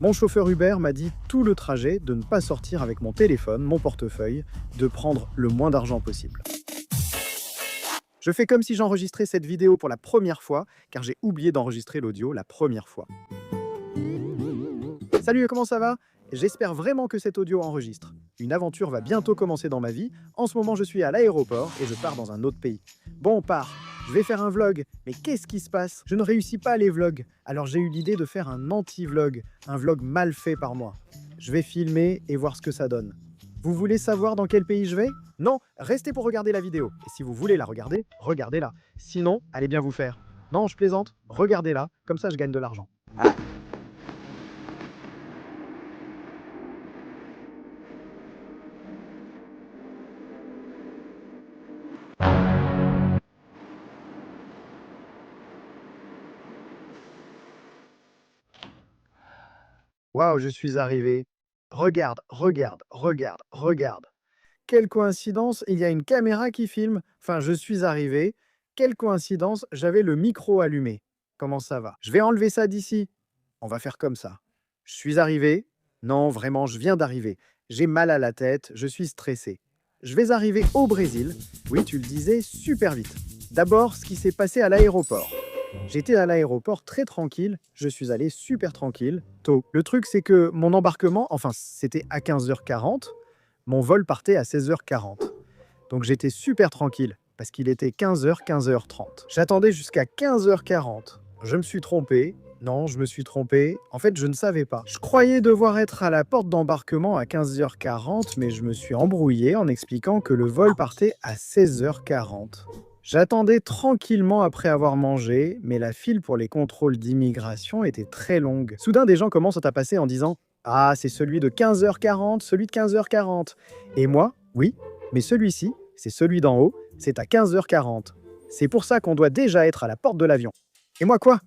Mon chauffeur Uber m'a dit tout le trajet de ne pas sortir avec mon téléphone, mon portefeuille, de prendre le moins d'argent possible. Je fais comme si j'enregistrais cette vidéo pour la première fois, car j'ai oublié d'enregistrer l'audio la première fois. Salut, comment ça va? J'espère vraiment que cet audio enregistre. Une aventure va bientôt commencer dans ma vie. En ce moment, je suis à l'aéroport et je pars dans un autre pays. Bon, part. Je vais faire un vlog. Mais qu'est-ce qui se passe? Je ne réussis pas les vlogs. Alors j'ai eu l'idée de faire un anti-vlog. Un vlog mal fait par moi. Je vais filmer et voir ce que ça donne. Vous voulez savoir dans quel pays je vais? Non, restez pour regarder la vidéo. Et si vous voulez la regarder, regardez-la. Sinon, allez bien vous faire. Non, je plaisante. Regardez-la. Comme ça, je gagne de l'argent. Waouh, je suis arrivé. Regarde, regarde, regarde, regarde. Quelle coïncidence, il y a une caméra qui filme. Enfin, je suis arrivé. Quelle coïncidence, j'avais le micro allumé. Comment ça va? Je vais enlever ça d'ici. On va faire comme ça. Je suis arrivé. Non, vraiment, je viens d'arriver. J'ai mal à la tête, je suis stressé. Je vais arriver au Brésil. Oui, tu le disais, super vite. D'abord, ce qui s'est passé à l'aéroport. J'étais à l'aéroport très tranquille, je suis allé super tranquille, tôt. Le truc, c'est que mon embarquement, enfin, c'était à 15h40, mon vol partait à 16h40. Donc j'étais super tranquille, parce qu'il était 15h, 15h30. J'attendais jusqu'à 15h40. Je me suis trompé. Non, je me suis trompé. En fait, je ne savais pas. Je croyais devoir être à la porte d'embarquement à 15h40, mais je me suis embrouillé en expliquant que le vol partait à 16h40. J'attendais tranquillement après avoir mangé, mais la file pour les contrôles d'immigration était très longue. Soudain, des gens commencent à passer en disant « Ah, c'est celui de 15h40, celui de 15h40 ». Et moi, oui, mais celui-ci, c'est celui d'en haut, c'est à 15h40. C'est pour ça qu'on doit déjà être à la porte de l'avion. Et moi quoi?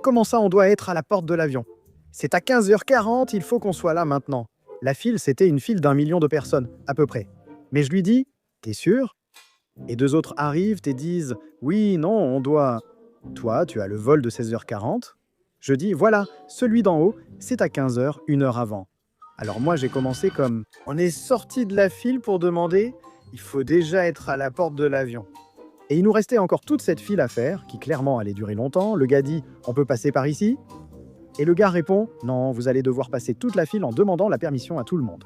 Comment ça on doit être à la porte de l'avion? C'est à 15h40, il faut qu'on soit là maintenant. La file, c'était une file d'1 million de personnes, à peu près. Mais je lui dis « T'es sûr ?» Et deux autres arrivent et disent « Oui, non, on doit... » Toi, tu as le vol de 16h40. Je dis « Voilà, celui d'en haut, c'est à 15h, 1 heure avant. » Alors moi, j'ai commencé comme « On est sorti de la file pour demander, il faut déjà être à la porte de l'avion. » Et il nous restait encore toute cette file à faire, qui clairement allait durer longtemps. Le gars dit « On peut passer par ici ?» Et le gars répond « Non, vous allez devoir passer toute la file en demandant la permission à tout le monde. »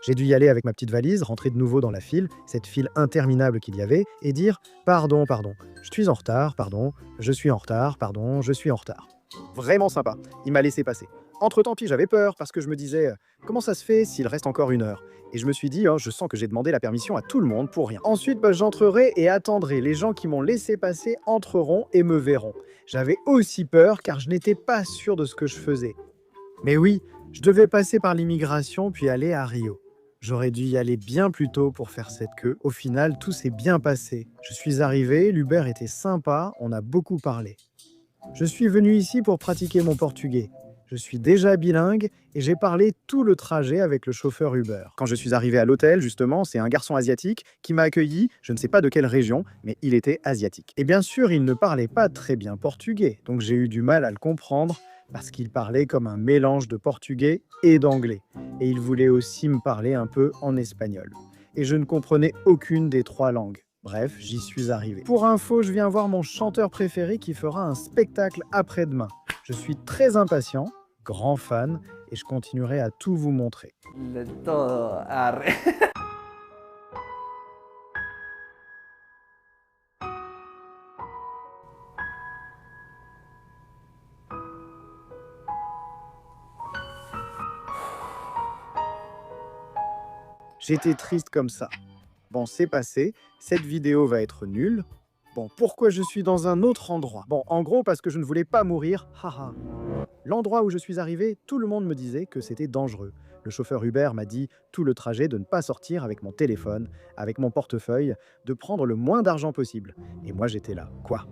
J'ai dû y aller avec ma petite valise, rentrer de nouveau dans la file, cette file interminable qu'il y avait, et dire « Pardon, pardon, je suis en retard, pardon, je suis en retard, pardon, je suis en retard. » Vraiment sympa, il m'a laissé passer. Entre-temps, puis j'avais peur, parce que je me disais « Comment ça se fait s'il reste encore 1 heure ?» Et je me suis dit « Oh, je sens que j'ai demandé la permission à tout le monde pour rien. » Ensuite, j'entrerai et attendrai. Les gens qui m'ont laissé passer entreront et me verront. J'avais aussi peur, car je n'étais pas sûr de ce que je faisais. Mais oui, je devais passer par l'immigration, puis aller à Rio. J'aurais dû y aller bien plus tôt pour faire cette queue. Au final, tout s'est bien passé. Je suis arrivé, l'Uber était sympa, on a beaucoup parlé. Je suis venu ici pour pratiquer mon portugais. Je suis déjà bilingue et j'ai parlé tout le trajet avec le chauffeur Uber. Quand je suis arrivé à l'hôtel, justement, c'est un garçon asiatique qui m'a accueilli, je ne sais pas de quelle région, mais il était asiatique. Et bien sûr, il ne parlait pas très bien portugais, donc j'ai eu du mal à le comprendre parce qu'il parlait comme un mélange de portugais et d'anglais. Et il voulait aussi me parler un peu en espagnol. Et je ne comprenais aucune des 3 langues. Bref, j'y suis arrivé. Pour info, je viens voir mon chanteur préféré qui fera un spectacle après-demain. Je suis très impatient, grand fan, et je continuerai à tout vous montrer. De todo. Arre. J'étais triste comme ça. Bon, c'est passé, cette vidéo va être nulle. Bon, pourquoi je suis dans un autre endroit? Bon, en gros, parce que je ne voulais pas mourir, haha. L'endroit où je suis arrivé, tout le monde me disait que c'était dangereux. Le chauffeur Uber m'a dit tout le trajet de ne pas sortir avec mon téléphone, avec mon portefeuille, de prendre le moins d'argent possible. Et moi, j'étais là. Quoi?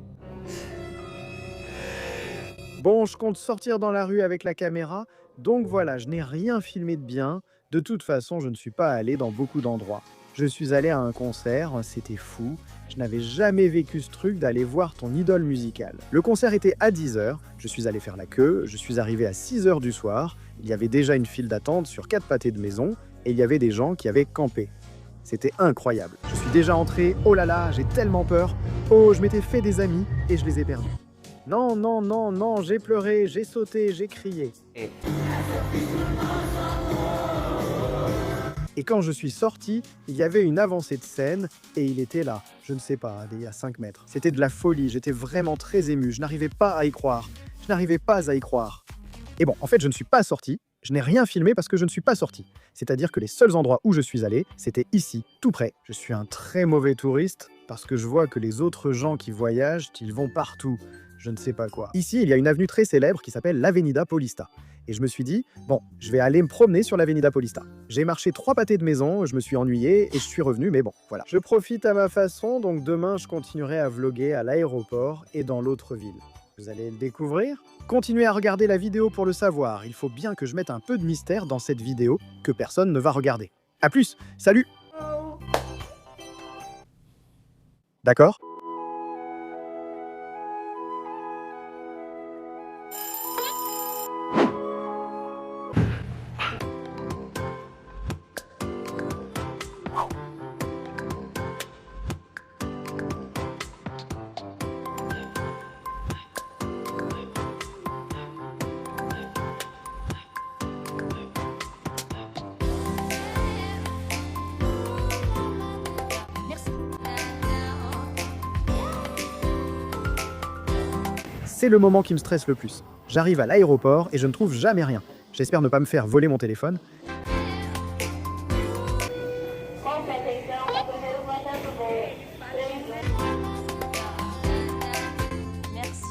Bon, je compte sortir dans la rue avec la caméra, donc voilà, je n'ai rien filmé de bien. De toute façon, je ne suis pas allé dans beaucoup d'endroits. Je suis allé à un concert, c'était fou. Je n'avais jamais vécu ce truc d'aller voir ton idole musicale. Le concert était à 10h, je suis allé faire la queue, je suis arrivé à 6h du soir, il y avait déjà une file d'attente sur 4 pâtés de maison et il y avait des gens qui avaient campé. C'était incroyable. Je suis déjà entré, oh là là, j'ai tellement peur. Oh, je m'étais fait des amis et je les ai perdus. Non, non, non, non, j'ai pleuré, j'ai sauté, j'ai crié. Et quand je suis sorti, il y avait une avancée de scène et il était là, je ne sais pas, à 5 mètres. C'était de la folie, j'étais vraiment très ému, je n'arrivais pas à y croire. Je n'arrivais pas à y croire. Et bon, en fait, je ne suis pas sorti, je n'ai rien filmé parce que je ne suis pas sorti. C'est-à-dire que les seuls endroits où je suis allé, c'était ici, tout près. Je suis un très mauvais touriste parce que je vois que les autres gens qui voyagent, ils vont partout. Je ne sais pas quoi. Ici, il y a une avenue très célèbre qui s'appelle l'Avenida Paulista. Et je me suis dit, bon, je vais aller me promener sur l'Avenida Paulista. J'ai marché 3 pâtés de maison, je me suis ennuyé et je suis revenu, mais bon, voilà. Je profite à ma façon, donc demain, je continuerai à vlogger à l'aéroport et dans l'autre ville. Vous allez le découvrir? Continuez à regarder la vidéo pour le savoir. Il faut bien que je mette un peu de mystère dans cette vidéo que personne ne va regarder. A plus, salut! D'accord? C'est le moment qui me stresse le plus. J'arrive à l'aéroport et je ne trouve jamais rien. J'espère ne pas me faire voler mon téléphone. Merci.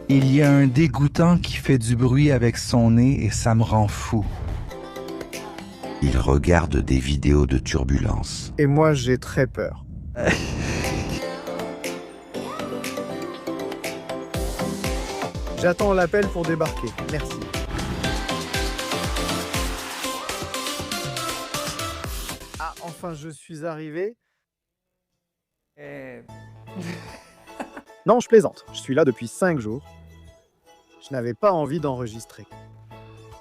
Il y a un dégoûtant qui fait du bruit avec son nez et ça me rend fou. Il regarde des vidéos de turbulence. Et moi, j'ai très peur. J'attends l'appel pour débarquer. Merci. Ah, enfin, je suis arrivé. Non, je plaisante. Je suis là depuis 5 jours. Je n'avais pas envie d'enregistrer.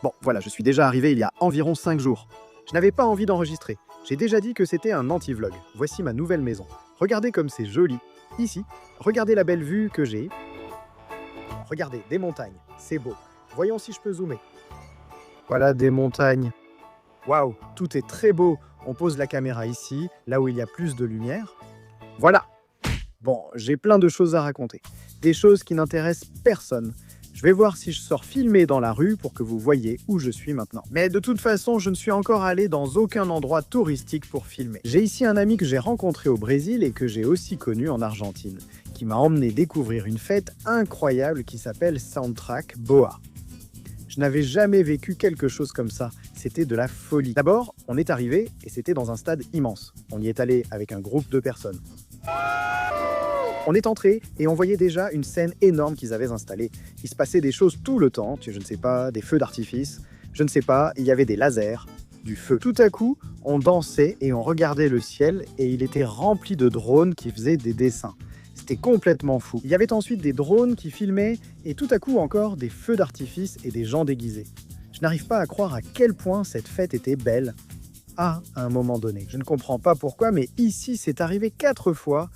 Bon, voilà, je suis déjà arrivé il y a environ 5 jours. Je n'avais pas envie d'enregistrer. J'ai déjà dit que c'était un anti-vlog. Voici ma nouvelle maison. Regardez comme c'est joli. Ici, regardez la belle vue que j'ai. Regardez, des montagnes. C'est beau. Voyons si je peux zoomer. Voilà des montagnes. Waouh, tout est très beau. On pose la caméra ici, là où il y a plus de lumière. Voilà. Bon, j'ai plein de choses à raconter. Des choses qui n'intéressent personne. Je vais voir si je sors filmer dans la rue pour que vous voyez où je suis maintenant. Mais de toute façon, je ne suis encore allé dans aucun endroit touristique pour filmer. J'ai ici un ami que j'ai rencontré au Brésil et que j'ai aussi connu en Argentine, qui m'a emmené découvrir une fête incroyable qui s'appelle Soundtrack Boa. Je n'avais jamais vécu quelque chose comme ça. C'était de la folie. D'abord, on est arrivé et c'était dans un stade immense. On y est allé avec un groupe de personnes. On est entré et on voyait déjà une scène énorme qu'ils avaient installée. Il se passait des choses tout le temps, je ne sais pas, des feux d'artifice, je ne sais pas, il y avait des lasers, du feu. Tout à coup, on dansait et on regardait le ciel et il était rempli de drones qui faisaient des dessins. C'était complètement fou. Il y avait ensuite des drones qui filmaient et tout à coup encore des feux d'artifice et des gens déguisés. Je n'arrive pas à croire à quel point cette fête était belle à un moment donné. Je ne comprends pas pourquoi, mais ici, c'est arrivé 4 fois.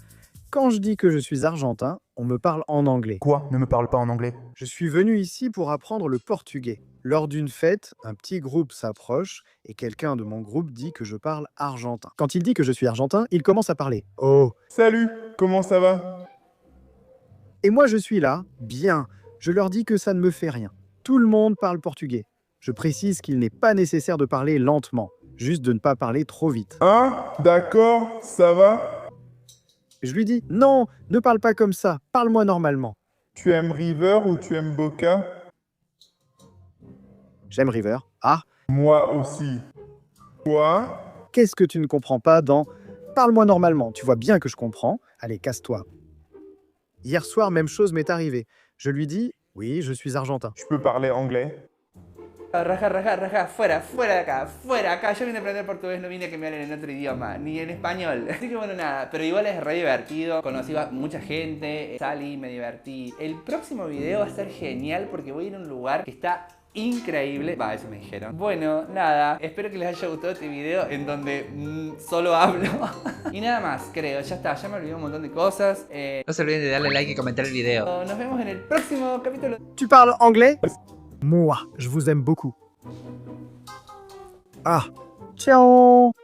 Quand je dis que je suis argentin, on me parle en anglais. Quoi? Ne me parle pas en anglais. Je suis venu ici pour apprendre le portugais. Lors d'une fête, un petit groupe s'approche et quelqu'un de mon groupe dit que je parle argentin. Quand il dit que je suis argentin, il commence à parler. Oh! Salut, comment ça va? Et moi je suis là, bien. Je leur dis que ça ne me fait rien. Tout le monde parle portugais. Je précise qu'il n'est pas nécessaire de parler lentement, juste de ne pas parler trop vite. Hein? D'accord, ça va? Je lui dis, non, ne parle pas comme ça, parle-moi normalement. Tu aimes River ou tu aimes Boca? J'aime River. Ah, Moi aussi. Quoi? qu'est-ce que tu ne comprends pas dans « parle-moi normalement », tu vois bien que je comprends. Allez, casse-toi. Hier soir, même chose m'est arrivée. Je lui dis « oui, je suis argentin Je peux parler anglais? » Raja, raja, raja, fuera, fuera de acá, fuera acá. Yo vine a aprender portugués, no vine a que me hablen en otro idioma, ni en español. Así que bueno, nada, pero igual es re divertido. Conocí a mucha gente, salí, me divertí. El próximo video va a ser genial porque voy a ir a un lugar que está increíble. Va, eso me dijeron. Bueno, nada, espero que les haya gustado este video en donde solo hablo. Y nada más, creo, ya está, ya me olvidé un montón de cosas. No se olviden de darle like y comentar el video. Nos vemos en el próximo capítulo. Tu parles anglais? Moi, je vous aime beaucoup. Ah, ciao.